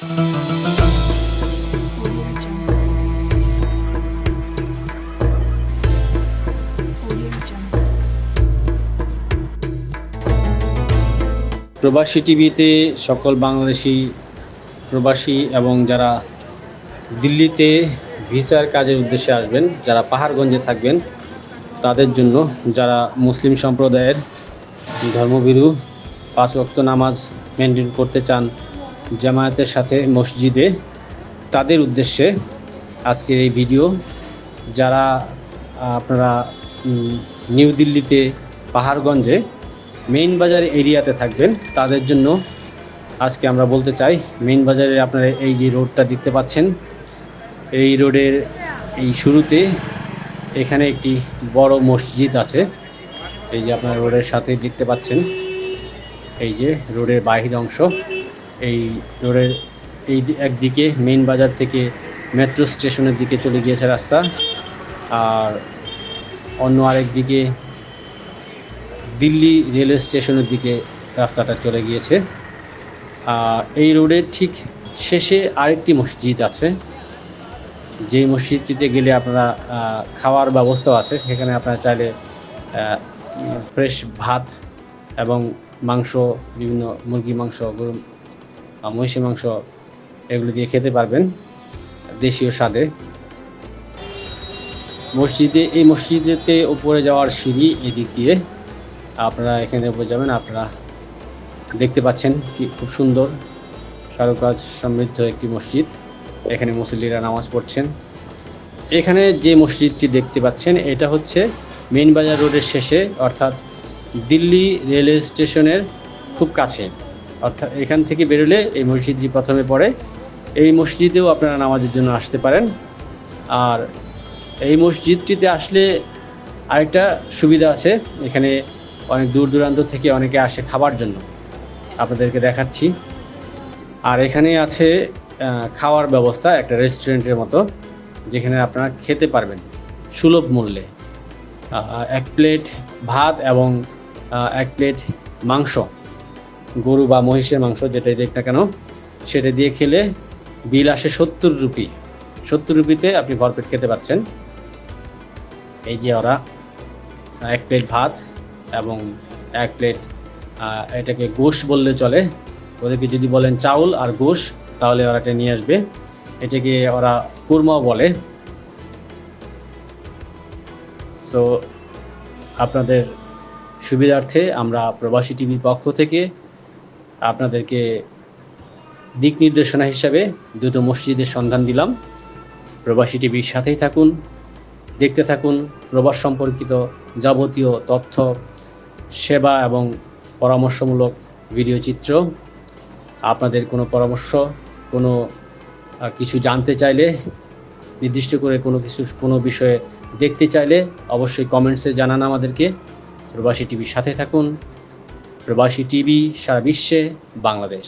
প্রবাসী টিভিতে সকল বাংলাদেশি প্রবাসী এবং যারা দিল্লিতে ভিসার কাজের উদ্দেশ্যে আসবেন, যারা পাহাড়গঞ্জে থাকবেন তাদের জন্য, যারা মুসলিম সম্প্রদায়ের ধর্মভীরু 5 ওয়াক্ত নামাজ মেনটেন করতে চান জামায়াতের সাথে মসজিদে, তাদের উদ্দেশ্যে আজকের এই ভিডিও। যারা আপনারা নিউ দিল্লিতে পাহাড়গঞ্জে মেইন বাজার এরিয়াতে থাকবেন তাদের জন্য আজকে আমরা বলতে চাই। মেইন বাজারে আপনারা এই যে রোডটা দেখতে পাচ্ছেন, এই রোডের এই শুরুতে এখানে একটি বড় মসজিদ আছে। এই যে আপনারা রোডের সাথে দেখতে পাচ্ছেন, এই যে রোডের বাহির অংশ। এই রোডের এই একদিকে মেইন বাজার থেকে মেট্রো স্টেশনের দিকে চলে গিয়েছে রাস্তা, আর অন্য আরেক দিকে দিল্লি রেলওয়ে স্টেশনের দিকে রাস্তাটা চলে গিয়েছে। এই রোডের ঠিক শেষে আরেকটি মসজিদ আছে, যেই মসজিদটিতে গেলে আপনারা খাওয়ার ব্যবস্থাও আছে। সেখানে আপনারা চাইলে ফ্রেশ ভাত এবং মাংস, বিভিন্ন মুরগি মাংস, গরু মহিষী মাংস, এগুলো দিয়ে খেতে পারবেন দেশীয় স্বাদে। এই মসজিদেতে উপরে যাওয়ার সিঁড়ি এদিক দিয়ে, আপনারা এখানে উপরে যাবেন। আপনারা দেখতে পাচ্ছেন কি খুব সুন্দর কারুকাজ সমৃদ্ধ একটি মসজিদ। এখানে মুসল্লিরা নামাজ পড়ছেন। এখানে যে মসজিদটি দেখতে পাচ্ছেন এটা হচ্ছে মেইন বাজার রোডের শেষে, অর্থাৎ দিল্লি রেলওয়ে স্টেশনের খুব কাছে। অর্থাৎ এখান থেকে বেরোলে এই মসজিদটি প্রথমে পড়ে। এই মসজিদেও আপনারা নামাজের জন্য আসতে পারেন। আর এই মসজিদটিতে আসলে আরেকটা সুবিধা আছে, এখানে অনেক দূর দূরান্ত থেকে অনেকে আসে খাবার জন্য, আপনাদেরকে দেখাচ্ছি। আর এখানে আছে খাওয়ার ব্যবস্থা, একটা রেস্টুরেন্টের মতো, যেখানে আপনারা খেতে পারবেন সুলভ মূল্যে। 1 প্লেট ভাত এবং 1 প্লেট মাংস, গরু বা মহিষের মাংস যেটাই দেখ না কেন, সেটা দিয়ে খেলে বিল আসে 70 রুপি। 70 রুপিতে আপনি ভরপেট খেতে পাচ্ছেন। এই যে ওরা 1 প্লেট ভাত এবং 1 প্লেট, এটাকে গোশ বললে চলে, ওদেরকে যদি বলেন চাউল আর গোশ তাহলে ওরা এটা নিয়ে আসবে। এটাকে ওরা কুরমাও বলে। সো আপনাদের সুবিধার্থে আমরা প্রবাসী টিভির পক্ষ থেকে আপনাদেরকে দিক নির্দেশনা হিসাবে 2টো মসজিদের সন্ধান দিলাম। প্রবাসী টিভির সাথেই থাকুন, দেখতে থাকুন প্রবাস সম্পর্কিত যাবতীয় তথ্য, সেবা এবং পরামর্শমূলক ভিডিও চিত্র। আপনাদের কোনো পরামর্শ, কোনো কিছু জানতে চাইলে, নির্দিষ্ট করে কোনো বিষয়ে দেখতে চাইলে অবশ্যই কমেন্টসে জানান আমাদেরকে। প্রবাসী টিভির সাথে থাকুন। প্রবাসী টিভি, সারা বিশ্বে বাংলাদেশ।